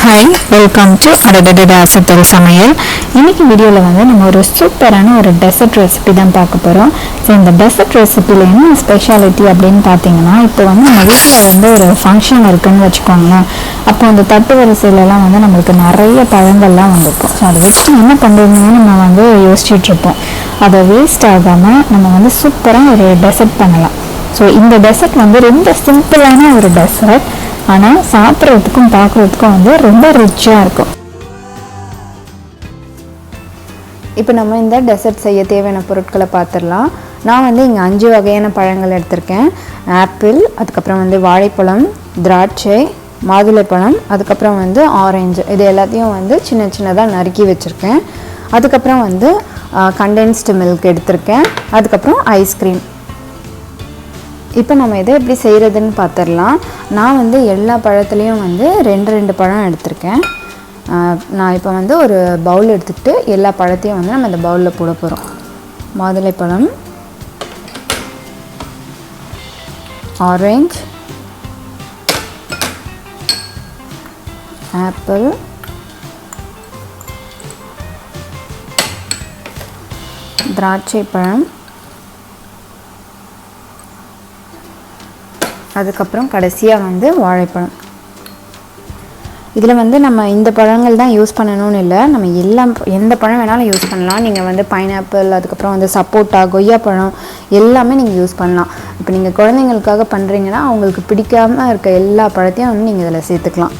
Hi, welcome to Adadada Asathal Samayal. இன்னைக்கு வீடியோல வந்து நம்ம ஒரு சூப்பரான ஒரு டெசர்ட் ரெசிபி தான் பார்க்க போறோம். சோ இந்த டெசர்ட் ரெசிபில என்ன ஸ்பெஷாலிட்டி அப்படினு பாத்தீங்கன்னா இப்போ வந்து நம்ம வீட்ல வந்து ஒரு ஃபங்க்ஷன் இருக்குன்னு வெச்சுக்கோங்க. அப்போ அந்த தட்டு வரிசையில எல்லாம் வந்து நமக்கு நிறைய பழங்கள்லாம் வந்திருக்கும். சோ அதை வச்சு என்ன பண்றதுன்னு நம்ம வந்து யோசிச்சிட்டு இருப்போம். அதை வேஸ்ட் ஆகாம நம்ம வந்து சூப்பரா ஒரு டெசர்ட் பண்ணலாம். ஸோ இந்த டெசர்ட் வந்து ரொம்ப சிம்பிளான ஒரு டெசர்ட், ஆனால் சாப்பிட்றதுக்கும் பார்க்குறதுக்கும் வந்து ரொம்ப ரிச்சாக இருக்கும். இப்போ நம்ம இந்த டெசர்ட் செய்ய தேவையான பொருட்களை பார்த்துடலாம். நான் வந்து இங்கே 5 வகையான பழங்கள் எடுத்திருக்கேன். ஆப்பிள், அதுக்கப்புறம் வந்து வாழைப்பழம், திராட்சை, மாதுளைப்பழம், அதுக்கப்புறம் வந்து ஆரஞ்சு. இது எல்லாத்தையும் வந்து சின்ன சின்னதாக நறுக்கி வச்சுருக்கேன். அதுக்கப்புறம் வந்து கண்டென்ஸ்டு மில்க் எடுத்திருக்கேன். அதுக்கப்புறம் ஐஸ்கிரீம். இப்போ நம்ம இதை எப்படி செய்கிறதுன்னு பார்த்துடலாம். நான் வந்து எல்லா பழத்துலேயும் வந்து 2 பழம் எடுத்திருக்கேன். நான் இப்போ வந்து ஒரு பவுல் எடுத்துக்கிட்டு எல்லா பழத்தையும் வந்து நம்ம இந்த பவுலில் போட போகிறோம். மாதுளைப்பழம், ஆரஞ்சு, ஆப்பிள், திராட்சை பழம், அதுக்கப்புறம் கடைசியாக வந்து வாழைப்பழம். இதில் வந்து நம்ம இந்த பழங்கள் தான் யூஸ் பண்ணணும்னு இல்லை, நம்ம எந்த பழம் வேணாலும் யூஸ் பண்ணலாம். நீங்கள் வந்து பைனாப்பிள், அதுக்கப்புறம் வந்து சப்போட்டா, கொய்யாப்பழம் எல்லாமே நீங்கள் யூஸ் பண்ணலாம். இப்போ நீங்கள் குழந்தைங்களுக்காக பண்ணுறீங்கன்னா அவங்களுக்கு பிடிக்காமல் இருக்க எல்லா பழத்தையும் வந்து நீங்கள் இதில் சேர்த்துக்கலாம்.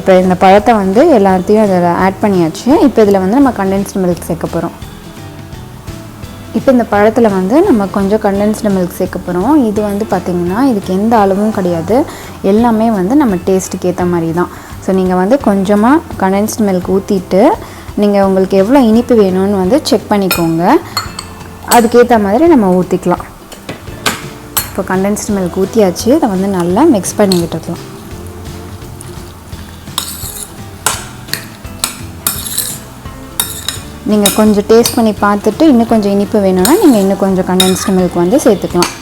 இப்போ இந்த பழத்தை வந்து எல்லாத்தையும் இதில் ஆட் பண்ணியாச்சு. இப்போ இதில் வந்து நம்ம கண்டென்ஸ்டு மில்க் சேர்க்க போகிறோம். இப்போ இந்த பழத்தில் வந்து நம்ம கொஞ்சம் கண்டென்ஸ்டு மில்க் சேர்க்க போகிறோம். இது வந்து பார்த்திங்கன்னா இதுக்கு எந்த அளவும் கிடையாது, எல்லாமே வந்து நம்ம டேஸ்ட்டுக்கு ஏற்ற மாதிரி தான். ஸோ நீங்கள் வந்து கொஞ்சமாக கண்டென்ஸ்டு மில்க் ஊற்றிட்டு நீங்கள் உங்களுக்கு எவ்வளோ இனிப்பு வேணும்னு வந்து செக் பண்ணிக்கோங்க. அதுக்கேற்ற மாதிரி நம்ம ஊற்றிக்கலாம். இப்போ கண்டென்ஸ்டு மில்க் ஊற்றியாச்சு. இதை வந்து நல்லா மிக்ஸ் பண்ணிக்கிட்டு இருக்கலாம். நீங்கள் கொஞ்சம் டேஸ்ட் பண்ணி பார்த்துட்டு இன்னும் கொஞ்சம் இனிப்பு வேணும்னா நீங்கள் இன்னும் கொஞ்சம் கண்டென்ஸ்டு மில்க் வந்து சேர்த்துக்கலாம்.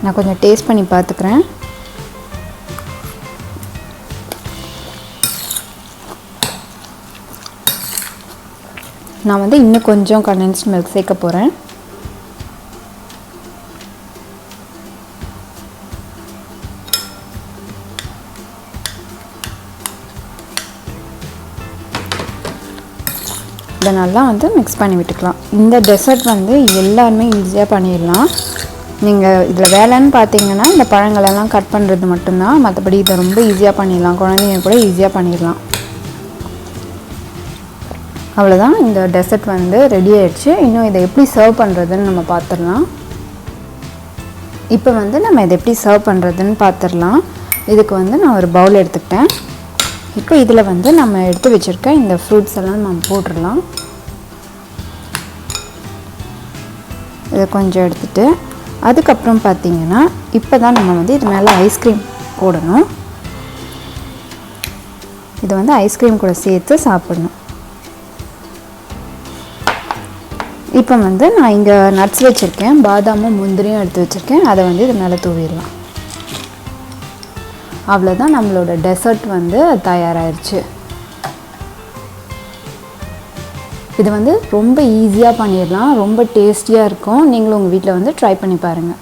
நான் கொஞ்சம் டேஸ்ட் பண்ணி பார்த்துக்கிறேன். நான் வந்து இன்னும் கொஞ்சம் கண்டென்ஸ்டு மில்க் சேர்க்க போகிறேன். இதை நல்லா வந்து மிக்ஸ் பண்ணி விட்டுக்கலாம். இந்த டெசர்ட் வந்து எல்லாருமே ஈஸியாக பண்ணிடலாம். நீங்கள் இதில் வேலைன்னு பார்த்தீங்கன்னா இந்த பழங்களெல்லாம் கட் பண்ணுறது மட்டும்தான். மற்றபடி இதை ரொம்ப ஈஸியாக பண்ணிடலாம். குழந்தைங்க கூட ஈஸியாக பண்ணிடலாம். அவ்வளோதான், இந்த டெசர்ட் வந்து ரெடி ஆயிடுச்சு. இன்னும் இதை எப்படி சர்வ் பண்ணுறதுன்னு நம்ம பார்த்துடலாம். இப்போ வந்து நம்ம இதை எப்படி சர்வ் பண்ணுறதுன்னு பார்த்துடலாம். இதுக்கு வந்து நான் ஒரு பவுல் எடுத்துக்கிட்டேன். இப்போ இதில் வந்து நம்ம எடுத்து வச்சுருக்க இந்த ஃப்ரூட்ஸ் எல்லாம் நம்ம போட்டுடலாம். இதை கொஞ்சம் எடுத்துகிட்டு அதுக்கப்புறம் பார்த்திங்கன்னா இப்போ தான் நம்ம வந்து இது மேலே ஐஸ்கிரீம் போடணும். இதை வந்து ஐஸ்கிரீம் கூட சேர்த்து சாப்பிடணும். இப்போ வந்து நான் இங்கே நட்ஸ் வச்சுருக்கேன், பாதாமும் முந்திரியும் எடுத்து வச்சுருக்கேன். அதை வந்து இது மேலே தூவிடலாம். அவ்வளோதான், நம்மளோட டெசர்ட் வந்து தயாராகிடுச்சு. இது வந்து ரொம்ப ஈஸியாக பண்ணிடலாம், ரொம்ப டேஸ்டியாக இருக்கும். நீங்களும் உங்கள் வீட்டில் வந்து ட்ரை பண்ணி பாருங்கள்.